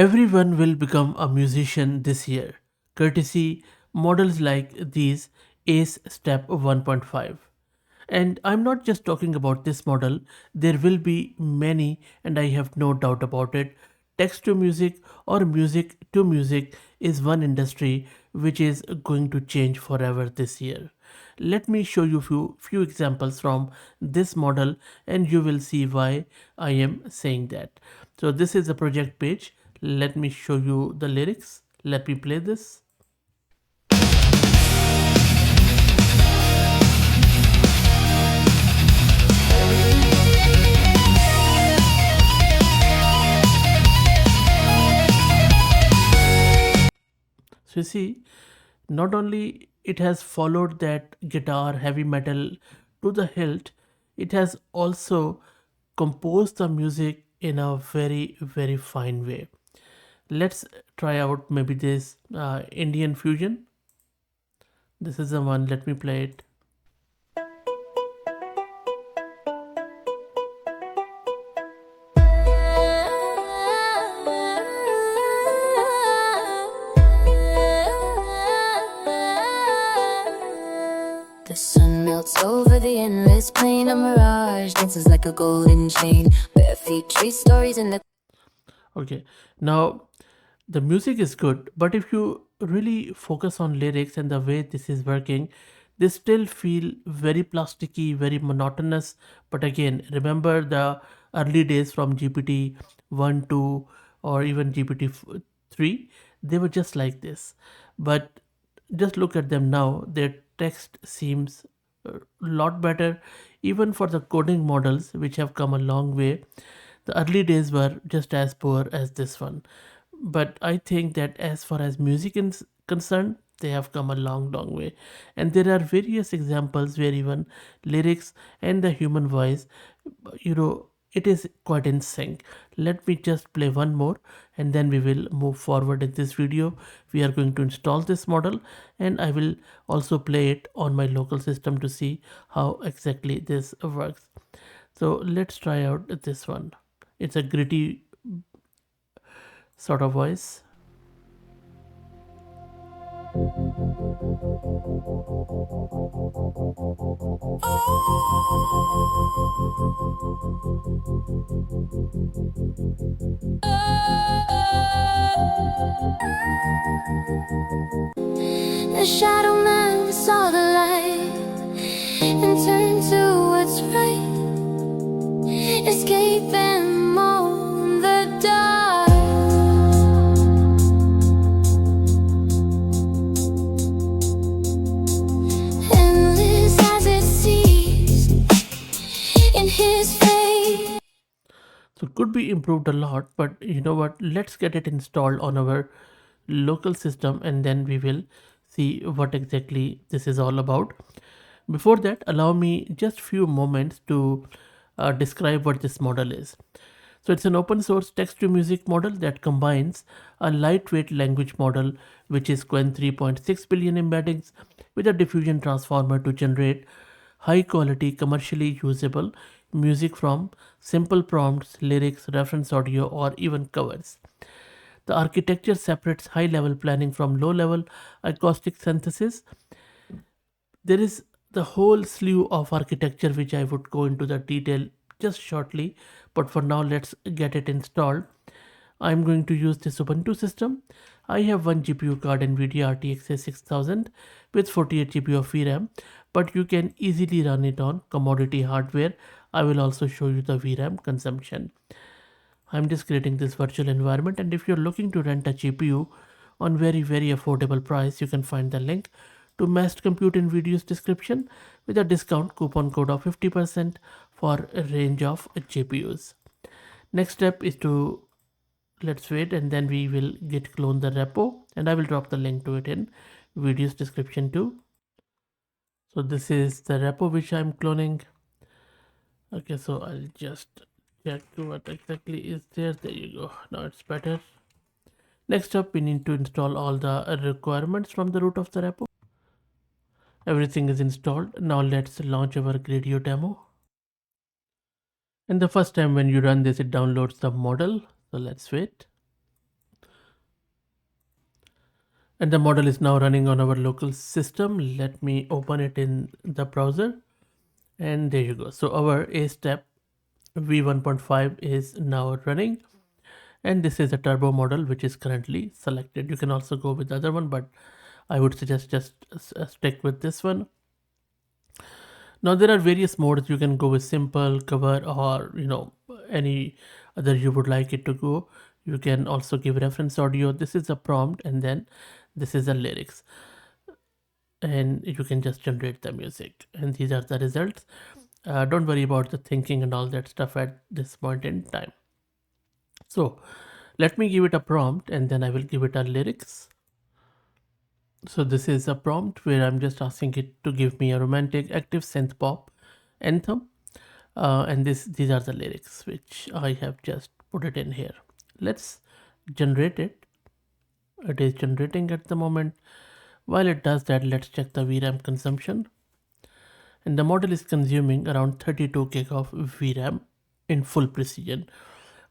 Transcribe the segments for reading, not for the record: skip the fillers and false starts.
Everyone will become a musician this year, courtesy models like these ACE Step 1.5. And I'm not just talking about this model, there will be many, and I have no doubt about it. Text to music or music to music is one industry which is going to change forever this year. Let me show you few examples from this model and you will see why I am saying that. So this is a project page. Let me show you the lyrics. Let me play this. So you see, not only it has followed that guitar heavy metal to the hilt, it has also composed the music in a very fine way. Let's try out maybe this Indian fusion. This is the one. Let me play it. The sun melts over the endless plain. A mirage dances like a golden chain. Bare feet trace stories in the... Okay, now the music is good, but if you really focus on lyrics and the way this is working, they still feel very plasticky, very monotonous. But again, remember the early days from GPT 1, 2, or even GPT 3, they were just like this. But just look at them now, their text seems a lot better, even for the coding models, which have come a long way. The early days were just as poor as this one. But I think that as far as music is concerned, they have come a long way. And there are various examples where even lyrics and the human voice, it is quite in sync. Let me just play one more and then we will move forward in this video. We are going to install this model and I will also play it on my local system to see how exactly this works. So let's try out this one. It's a gritty sort of voice. The shadow man saw the light and turned to what's right, escaping on the dark. Endless as it seems in his face. So it could be improved a lot, but you know what? Let's get it installed on our local system and then we will see what exactly this is all about. Before that, allow me just few moments to describe what this model is. So it's an open source text to music model that combines a lightweight language model, which is Qwen 3.6 billion embeddings, with a diffusion transformer to generate high quality, commercially usable music from simple prompts, lyrics, reference audio, or even covers. The architecture separates high level planning from low level acoustic synthesis. There is the whole slew of architecture which I would go into the detail just shortly, but for now let's get it installed. I'm going to use this Ubuntu system. I have one GPU card NVIDIA RTX 6000 with 48 GB of VRAM, but you can easily run it on commodity hardware. I will also show you the VRAM consumption. I'm just creating this virtual environment, and if you're looking to rent a GPU on very affordable price, you can find the link to Massed Compute in video's description with a discount coupon code of 50% for a range of GPUs. Next step is to let's wait and then we will git clone the repo and I will drop the link to it in video's description too. So this is the repo which I'm cloning. Okay, so I'll just check what exactly is there. There you go. Now it's better. Next up, we need to install all the requirements from the root of the repo. Everything is installed. Now let's launch our Gradio demo. And the first time when you run this, it downloads the model. So let's wait. And the model is now running on our local system. Let me open it in the browser, and there you go. So our A step v1.5 is now running, and this is a turbo model which is currently selected. You can also go with the other one, but I would suggest just stick with this one. Now there are various modes. You can go with simple, cover, or any other you would like it to go. You can also give reference audio. This is a prompt, and then this is the lyrics, and you can just generate the music, and these are the results. Don't worry about the thinking and all that stuff at this point in time. So let me give it a prompt, and then I will give it a lyrics. So this is a prompt where I'm just asking it to give me a romantic active synth pop anthem, and these are the lyrics which I have just put it in here. Let's generate it. It is generating at the moment. While it does that, let's check the VRAM consumption, and the model is consuming around 32 gig of VRAM in full precision.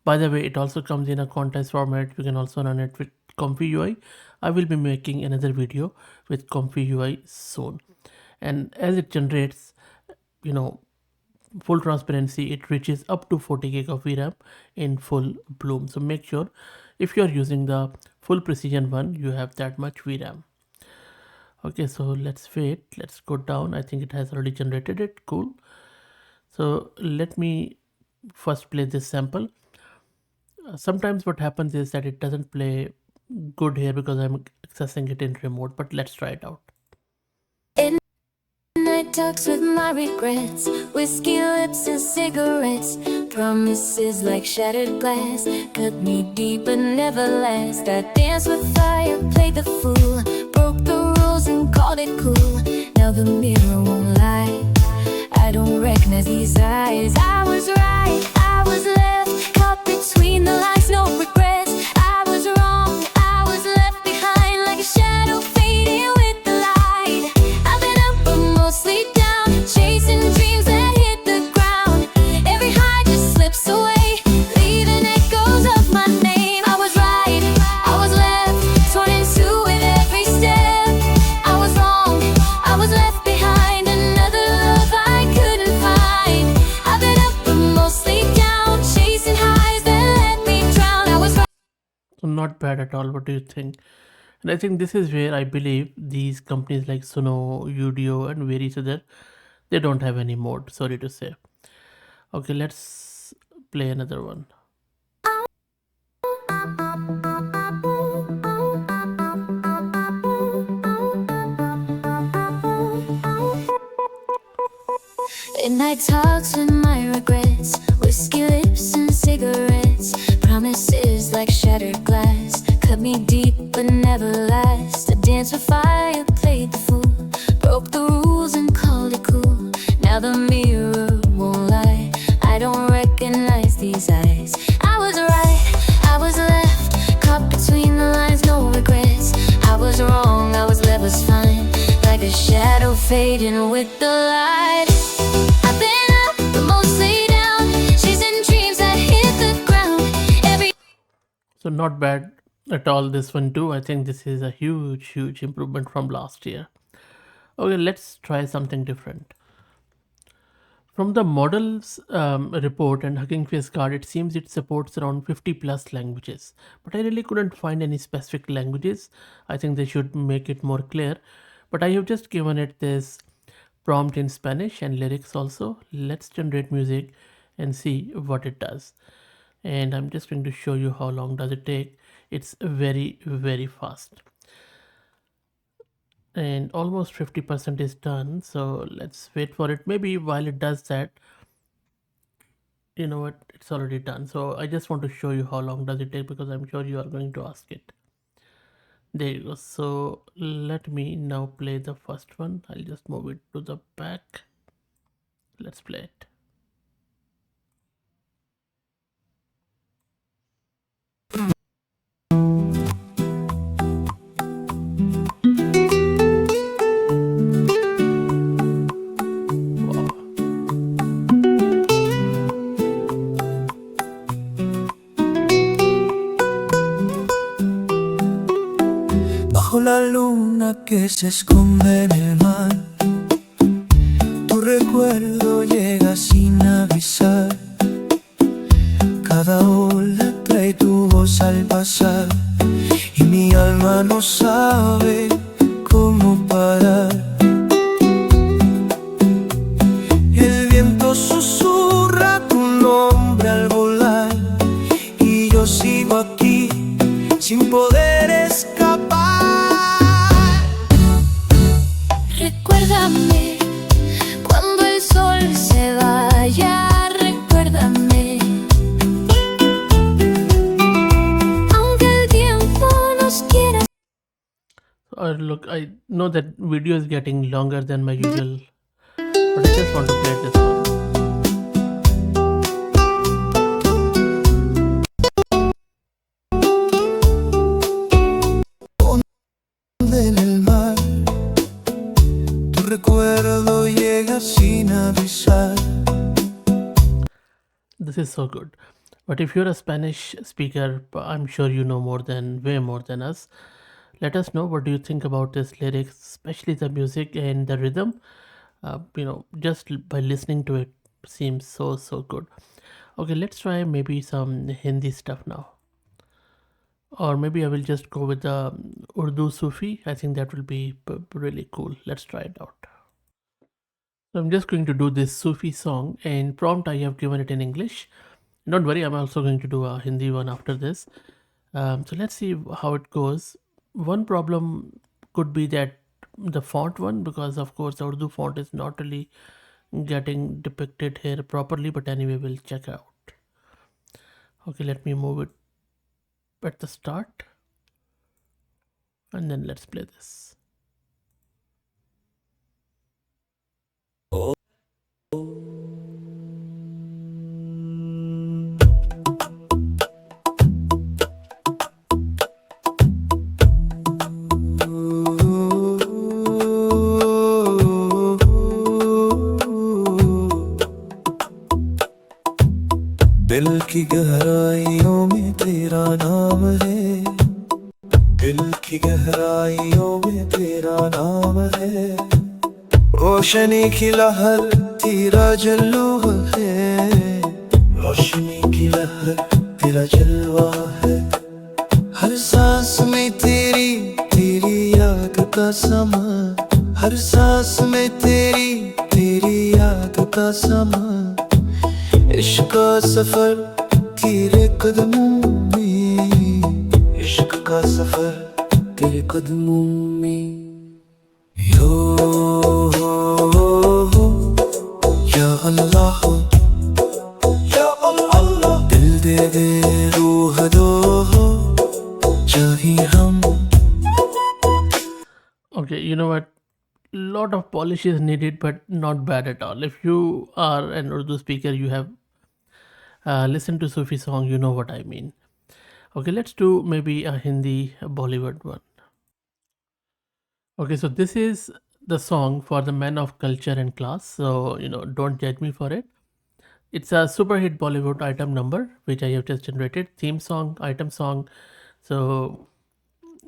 By the way, it also comes in a quantized format. You can also run it with Comfy UI. I will be making another video with Comfy UI soon. And as it generates, full transparency, it reaches up to 40 gig of VRAM in full bloom. So make sure if you are using the full precision one, you have that much VRAM. Okay, so let's wait. Let's go down. I think it has already generated it. Cool. So let me first play this sample. Sometimes what happens is that it doesn't play good here because I'm accessing it in remote, but let's try it out. Night talks with my regrets, whiskey lips and cigarettes, promises like shattered glass, cut me deep but never last. I danced with fire, played the fool, broke the rules and called it cool. Now the mirror won't lie, I don't recognize these eyes. I was right, I was left, caught between the lines, no regrets. I was wrong, I was left behind like a shadow fading with the light. I've been up but mostly down, chasing dreams that hit the ground. Every high just slips away, leaving echoes of my name. I was right, I was left, torn in two with every step. I was wrong, I was left behind, another love I couldn't find. I've been up but mostly down, chasing highs that let me drown. I was right. So not bad at all. What do you think? And I think this is where I believe these companies like Suno, Udio, and various other, they don't have any mode. Sorry to say. Okay, let's play another one. Late night talks with my regrets, whiskey lips and cigarettes, promises like shattered glass, cut me deep but never last. I danced with fire, played the fool, broke the rules and called it cool. Now the mirror won't lie, I don't recognize these eyes. I was right, I was left, caught between the lines, no regrets. I was wrong, I was left, was fine, like a shadow fading with the light. I've been up, but mostly down, chasing dreams that hit the ground. So not bad at all, this one too. I think this is a huge improvement from last year. Okay, let's try something different. From the model's report and Hugging Face card, it seems it supports around 50 plus languages, but I really couldn't find any specific languages. I think they should make it more clear, but I have just given it this prompt in Spanish and lyrics also. Let's generate music and see what it does. And I'm just going to show you how long does it take. It's very fast, and almost 50% is done. So let's wait for it. Maybe while it does that, you know what, it's already done. So I just want to show you how long does it take, because I'm sure you are going to ask it. There you go. So let me now play the first one. I'll just move it to the back. Let's play it. Bajo la luna que se esconde en el mar, tu recuerdo llega sin avisar. Cada ola trae tu voz al pasar, y mi alma no sabe cómo parar. El viento susurra tu nombre al volar, y yo sigo aquí sin poder escapar. Recuérdame cuando el sol se vaya, recuérdame. Aunque el tiempo nos quiera. Look, I know that video is getting longer than my usual, but I just want to play this one. En el mar, tu recuerdo llega sin avisar. This is so good. But if you're a Spanish speaker, I'm sure you know way more than us. Let us know what do you think about this lyrics, especially the music and the rhythm. Just by listening to it seems so good. Okay, let's try maybe some Hindi stuff now. Or maybe I will just go with the Urdu Sufi. I think that will be really cool. Let's try it out. So I'm just going to do this Sufi song, and prompt I have given it in English. Don't worry, I'm also going to do a Hindi one after this. So let's see how it goes. One problem could be that the font one, because of course the Urdu font is not really getting depicted here properly, but anyway, we'll check out. Okay, let me move it at the start, and then let's play this. दिल की गहराइयों में तेरा नाम है, दिल की गहराइयों में तेरा नाम है। रोशनी की लहर तेरा जलवा है, रोशनी की लहर तेरा जलवा है। हर सांस में तेरी तेरी याद का समा, हर सांस में तेरी तेरी याद का समा। इश्क का सफर तेरे कदमों में, इश्क का सफर तेरे कदमों में। यो या अल्लाह, या अल्लाह, दिल दे दे रूह दो, चाहे हम। Okay, you know what? Lot of polish is needed, but not bad at all. If you are an Urdu speaker, you have listened to Sufi song, you know what I mean. Okay, let's do maybe a Hindi Bollywood one. Okay, so this is the song for the men of culture and class. So, don't judge me for it. It's a super hit Bollywood item number, which I have just generated. Theme song, item song. So,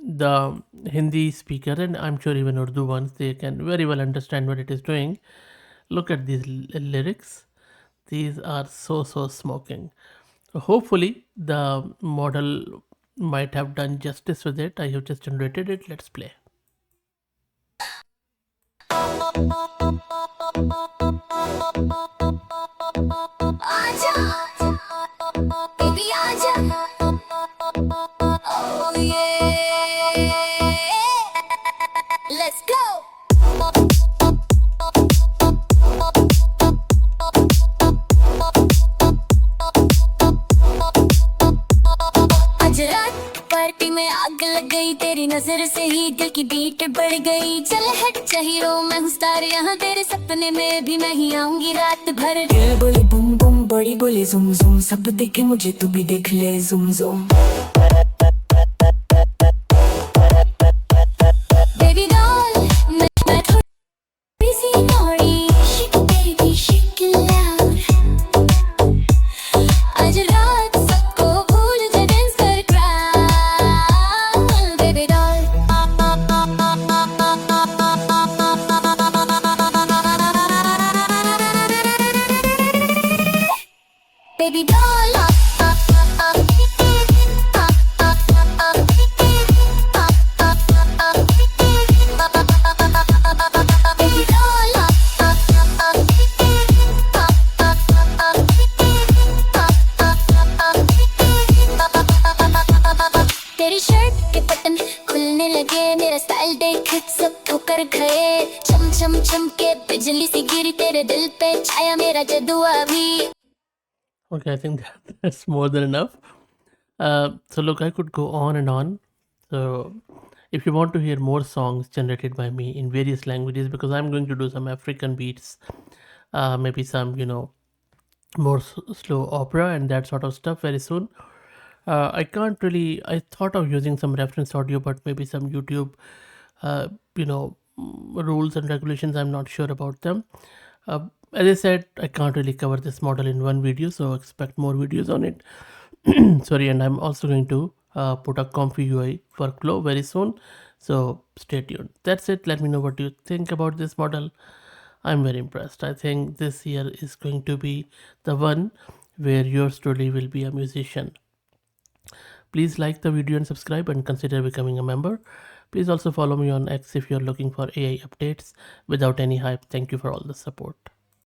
the Hindi speaker, and I'm sure even Urdu ones, they can very well understand what it is doing. Look at these lyrics. These are so smoking. Hopefully the model might have done justice with it. I have just generated it. Let's play. आजा baby आजा, oh yeah, let's go। आज रात party में आग लग गई, तेरी नजर से ही दिल की बीट बढ़ गई। चल हट चाहिए मैं हूँ स्टार यहाँ, तेरे सपने में भी मैं ही आऊंगी रात भर। ये बोली बूम बूम, बड़ी बोली जुम जुम, सब देखे मुझे तू भी देख ले जुम जुम। बेबी डॉल मैं थोड़ी सी naughty, shake it baby shake it loud। आज रात सबको भूल जा, डांस कर crowd। बेबी डॉल तेरी शर्ट के बटन खुलने लगे, मेरा स्टाइल देख सब ठोकर गए, चम चम चम के बिजली सी गिरी तेरे दिल पे छाया मेरा जदुआ भी. Okay, I think that's more than enough. So look, I could go on and on. So if you want to hear more songs generated by me in various languages, because I'm going to do some African beats, maybe some, more slow opera and that sort of stuff very soon. I can't really. I thought of using some reference audio, but maybe some YouTube, uh, rules and regulations. I'm not sure about them. As I said, I can't really cover this model in one video, so expect more videos on it. Sorry, and I'm also going to put a comfy UI workflow very soon. So stay tuned. That's it. Let me know what you think about this model. I'm very impressed. I think this year is going to be the one where yours truly will be a musician. Please like the video and subscribe and consider becoming a member. Please also follow me on X if you're looking for AI updates without any hype. Thank you for all the support.